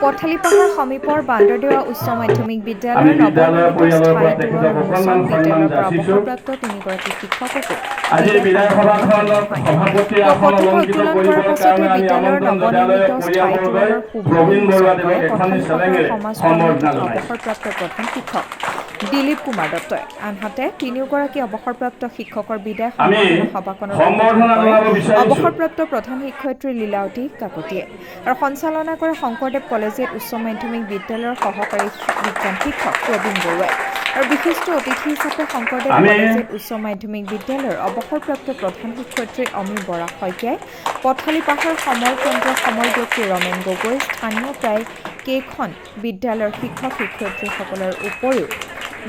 পথালিপাহাৰ সমীপৰ বান্দৰদেৱা উচ্চ মাধ্যমিক বিদ্যালয়ৰ নৱনিৰ্মিত স্থায়ী তোৰণ উন্মোচন বিদ্যালয়ৰ পৰা অৱসৰপ্ৰাপ্ত তিনিগৰাকী শিক্ষককো পতাকা উত্তোলন কৰাৰ পাছতে বিদ্যালয়ৰ নৱনিৰ্মিত স্থায়ী তোৰণৰ শুভ উন্মোচন কৰে পথালিপাহাৰ সমাজ কৰ্ম শাখা অৱসৰপ্ৰাপ্ত প্ৰধান শিক্ষক দিলীপ কুমাৰ দত্তই। আনহাতে তিনিওগৰাকী অৱসৰপ্ৰাপ্ত শিক্ষকৰ বিদায় সম্বৰ্ধনা সভাখনত অৱসৰপ্ৰাপ্ত প্ৰধান শিক্ষয়িত্ৰী লীলাৱতী কাকতিয়ে আৰু সঞ্চালনা কৰে শংকৰদেৱ কলেজিয়েট উচ্চ মাধ্যমিক বিদ্যালয়ৰ সহকাৰী বিজ্ঞান শিক্ষক প্ৰবীণ বৰুৱাই আৰু বিশিষ্ট অতিথি হিচাপে শংকৰদেৱ কলেজিয়েট উচ্চ মাধ্যমিক বিদ্যালয়ৰ অৱসৰপ্ৰাপ্ত প্ৰধান শিক্ষয়িত্ৰী অমী বৰা শইকীয়াই পথালিপাহাৰ সমল কেন্দ্ৰৰ সমল ব্যক্তি ৰমেন গগৈ স্থানীয় প্ৰায় কেইখন বিদ্যালয়ৰ শিক্ষক শিক্ষয়িত্ৰীসকলৰ উপৰিও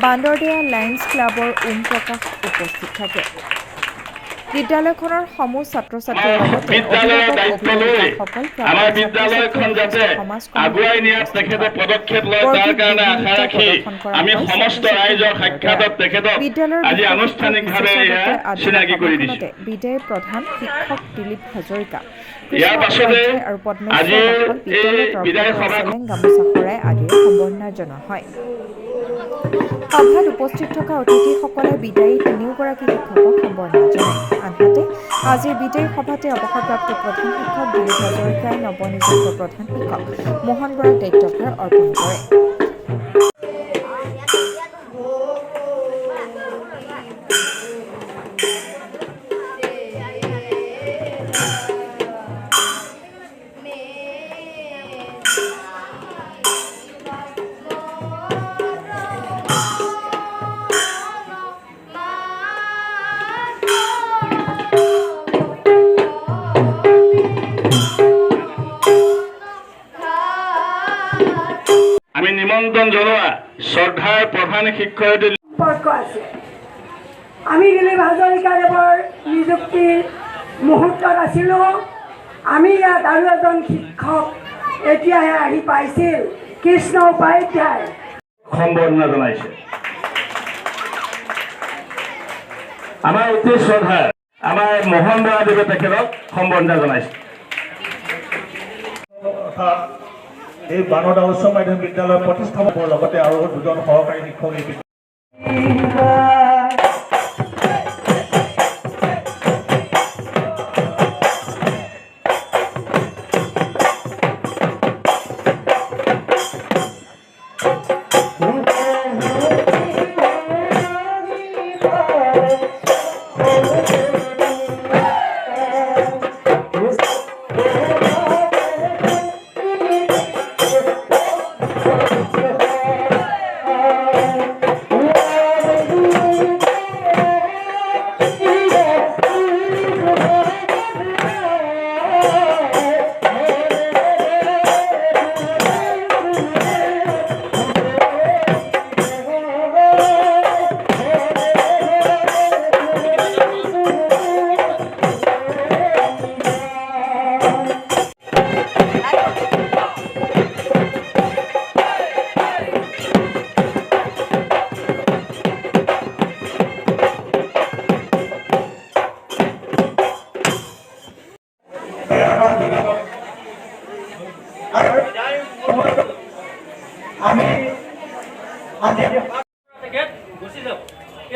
বান্দৰদেৱা লায়ন্স ক্লাবৰ ওম প্ৰকাশ উপস্থিত থাকে। বিদ্যালয়খনৰ সমূহ ছাত্ৰ ছাত্ৰীৰ লগতে বিদায়ী প্ৰধান শিক্ষক দিলীপ হাজৰিকা আৰু পদ্মেশ্বৰ চেলেং গামোচা শৰাই আদিৰে সম্বৰ্ধনা জনোৱা হয়। সভাত উপস্থিত থকা অতিথিসকলে বিদায়ী তিনিওগৰাকী শিক্ষকক সম্বৰ্ধনা জনায়। আনহাতে আজিৰ বিদায়ী সভাতে অৱসৰপ্ৰাপ্ত প্ৰধান শিক্ষক দিলীপ হাজৰিকাই নৱনিযুক্ত প্ৰধান শিক্ষক মোহন বৰাক দায়িত্বভাৰ অৰ্পণ কৰে। আমি নিমন্ত্ৰণ জনোৱা শ্ৰদ্ধাৰ প্ৰধান শিক্ষয়িত্ৰী সম্পৰ্ক আছে। আমি দিলীপ হাজৰিকাদেৱৰ নিযুক্তিৰ মুহূৰ্তত আছিলোঁ। আমি ইয়াত আৰু এজন শিক্ষক এতিয়াহে আহি পাইছিল, কৃষ্ণ উপাধ্যায় সম্বৰ্ধনা জনাইছে। আমাৰ অতি শ্ৰদ্ধা আমাৰ মোহন বৰাদেৱে তেখেতক সম্বৰ্ধনা জনাইছে। এই বান্দৰদেৱা উচ্চ মাধ্যমিক বিদ্যালয়ৰ প্ৰতিষ্ঠাপকৰ লগতে আৰু দুজন সহকাৰী শিক্ষক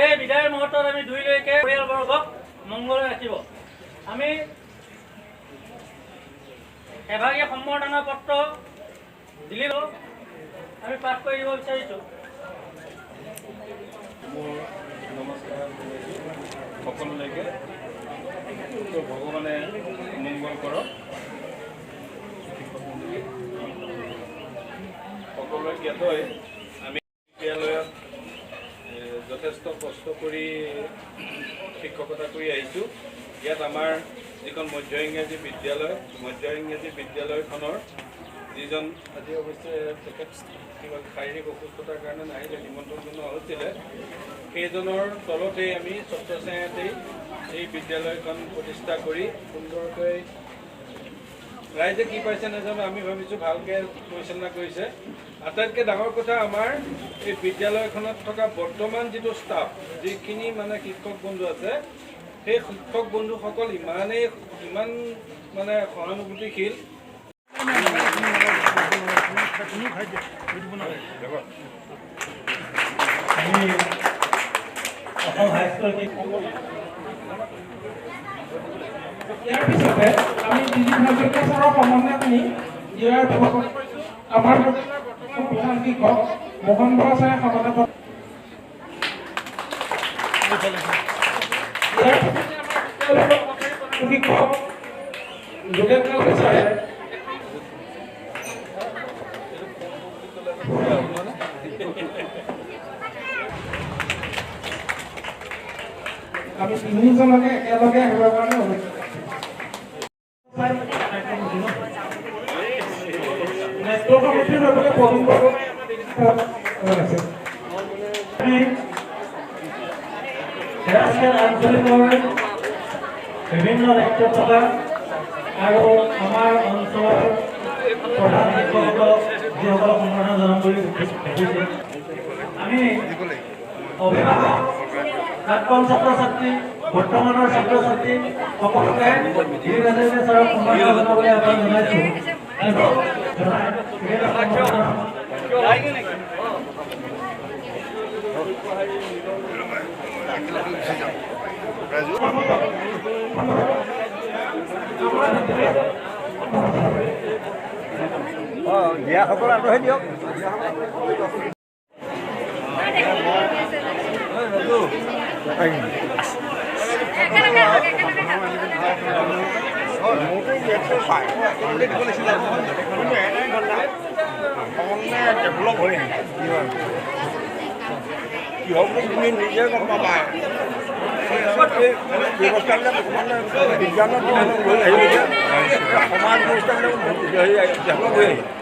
এই বিদায়ৰ মুহূৰ্তত আমি দুইলৈকে পৰিয়ালবৰ্গক মংগল ৰাখিব। আমি এভাগীয় সম্বৰ্ধনা পত্ৰ দিলেও আমি পাঠ কৰি দিব বিচাৰিছোঁ। নমস্কাৰ সকলোলৈকে ভগৱানে মংগল কৰক। সকলোৱে জ্ঞাতই আমি বিদ্যালয়ত যথেষ্ট কষ্ট কৰি শিক্ষকতা কৰি আহিছোঁ। ইয়াত আমাৰ যিখন মধ্য ইংৰাজী বিদ্যালয়খনৰ যিজন আজি অৱশ্যে তেখেত কিবা শাৰীৰিক অসুস্থতাৰ কাৰণে নাহিলে, নিমন্ত্ৰণ জনোৱা হৈছিলে, সেইজনৰ তলতেই আমি ছত্ৰছায়াতেই এই বিদ্যালয়খন প্ৰতিষ্ঠা কৰি সুন্দৰকৈ ৰাইজে কি পাইছে নাজানো, আমি ভাবিছোঁ ভালকৈ পৰিচালনা কৰিছে। আটাইতকৈ ডাঙৰ কথা আমাৰ এই বিদ্যালয়খনত থকা বৰ্তমান যিটো ষ্টাফ, যিখিনি মানে শিক্ষক বন্ধু আছে, সেই শিক্ষক বন্ধুসকল ইমান মানে সহানুভূতিশীল। ইয়াৰ পিছতে আমি দিলীপ হাজৰিকা ছাৰৰ সমন্বয়খিনি ইয়াৰ আমাৰ প্ৰধান শিক্ষক মোহন বৰা ছাৰে সমাধান শিক্ষক যোগেন্দ্ৰ ছাৰে আমি তিনিজনকে একেলগে আহিবৰ কাৰণে অনুৰোধ বিভিন্ন দায়িত্ব থকা আৰু আমাৰ অঞ্চলৰ প্ৰধান শিক্ষকসকলক যিসকলক সম্বৰ্ধনা জনাম বুলি ভাবিছে আমি অভিভাৱক প্ৰাক্তন ছাত্ৰ ছাত্ৰী বৰ্তমানৰ ছাত্ৰ ছাত্ৰী সকলোকে দিলীপ হাজৰিকা ছাৰক সম্বৰ্ধনা জনাবলৈ আহ্বান জনাইছোঁ দিয়াসকল আঁতৰাই দিয়ক ডেভেলপ হৈ কি হ'ব তুমি নিজে গম পাবা ব্যৱস্থাবিলাক বিজ্ঞানত হৈ আহিছে সমাজ ব্যৱস্থাবিলাক ডেভেলপ হৈ আহিছে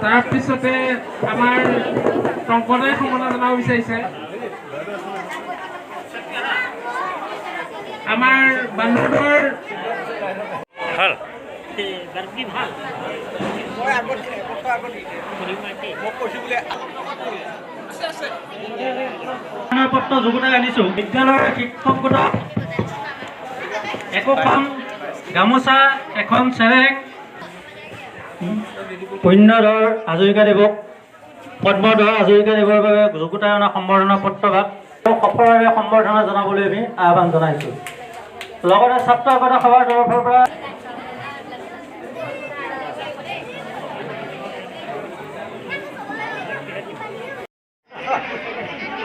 তাৰপিছতে আমাৰ টংকদাই সম্বৰ্ধনা জনাব বিচাৰিছে আমাৰ বান্ধৱৰ পত্ৰ যুগুতাই আনিছোঁ বিদ্যালয়ৰ শিক্ষকগোটক একোখন গামোচা এখন চেৰেক পুণ্যধৰ হাজৰিকাদেৱক পদ্মধৰ হাজৰিকাদেৱৰ বাবে যুগুতাই অনা সম্বৰ্ধনা পত্ৰভাগ সফলভাৱে সম্বৰ্ধনা জনাবলৈ আমি আহ্বান জনাইছোঁ লগতে ছাত্ৰ একতা সভাৰ তৰফৰ পৰা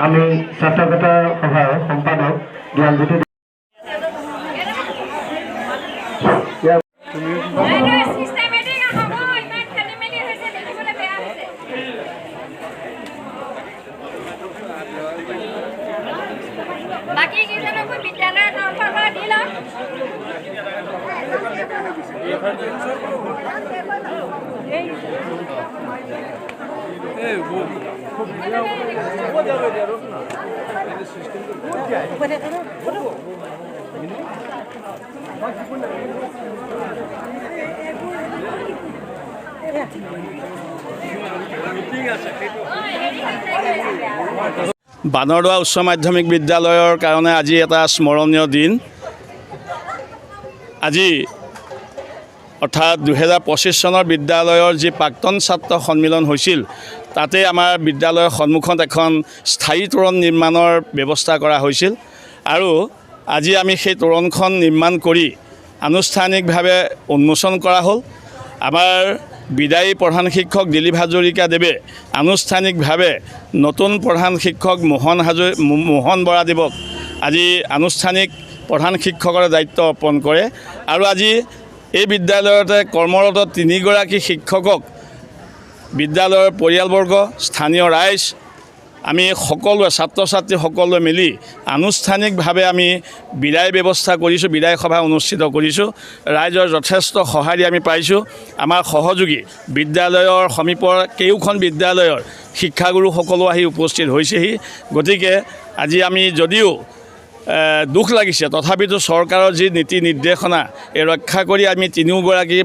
আমি ছাত্ৰ একতা সভাৰ সম্পাদক জ্ঞানজ্যোতি বাকী কেইজনকো বিদ্যালয়ৰ তৰফৰ পৰা দি লওক বানৰদোৱা উচ্চ মাধ্যমিক বিদ্যালয়ৰ কাৰণে আজি এটা স্মৰণীয় দিন আজি অৰ্থাৎ 2025 চনৰ বিদ্যালয়ৰ যি প্ৰাক্তন ছাত্ৰ সন্মিলন হৈছিল তাতে আমাৰ বিদ্যালয়ৰ সন্মুখত এখন স্থায়ী তোৰণ নিৰ্মাণৰ ব্যৱস্থা কৰা হৈছিল আৰু আজি আমি সেই তোৰণখন নিৰ্মাণ কৰি আনুষ্ঠানিকভাৱে উন্মোচন কৰা হ'ল আমাৰ বিদায়ী প্ৰধান শিক্ষক দিলীপ হাজৰিকাদেৱে আনুষ্ঠানিকভাৱে নতুন প্ৰধান শিক্ষক মোহন বৰাদেৱক আজি আনুষ্ঠানিক প্ৰধান শিক্ষকৰে দায়িত্ব অৰ্পণ কৰে আৰু আজি এই বিদ্যালয়তে কৰ্মৰত 3গৰাকী শিক্ষকক বিদ্যালয়ৰ পৰিয়ালবৰ্গ স্থানীয় ৰাইজ আমি সকলোৱে ছাত্ৰ ছাত্ৰী সকলোৱে মিলি আনুষ্ঠানিকভাৱে আমি বিদায় ব্যৱস্থা কৰিছোঁ, বিদায় সভা অনুষ্ঠিত কৰিছোঁ। ৰাইজৰ যথেষ্ট সঁহাৰি আমি পাইছোঁ। আমাৰ সহযোগী বিদ্যালয়ৰ সমীপৰ কেইখন বিদ্যালয়ৰ শিক্ষাগুৰুসকলো আহি উপস্থিত হৈছেহি। গতিকে আজি আমি যদিও দুখ লাগিছে তথাপিতো চৰকাৰৰ যি নীতি নিৰ্দেশনা এই ৰক্ষা কৰি আমি 3গৰাকী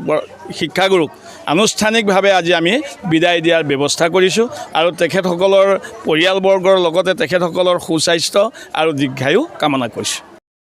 শিক্ষাগুৰুক আনুষ্ঠানিকভাৱে আজি আমি বিদায় দিয়াৰ ব্যৱস্থা কৰিছোঁ আৰু তেখেতসকলৰ পৰিয়ালবৰ্গৰ লগতে তেখেতসকলৰ সুস্বাস্থ্য আৰু দীৰ্ঘায়ু কামনা কৰিছোঁ।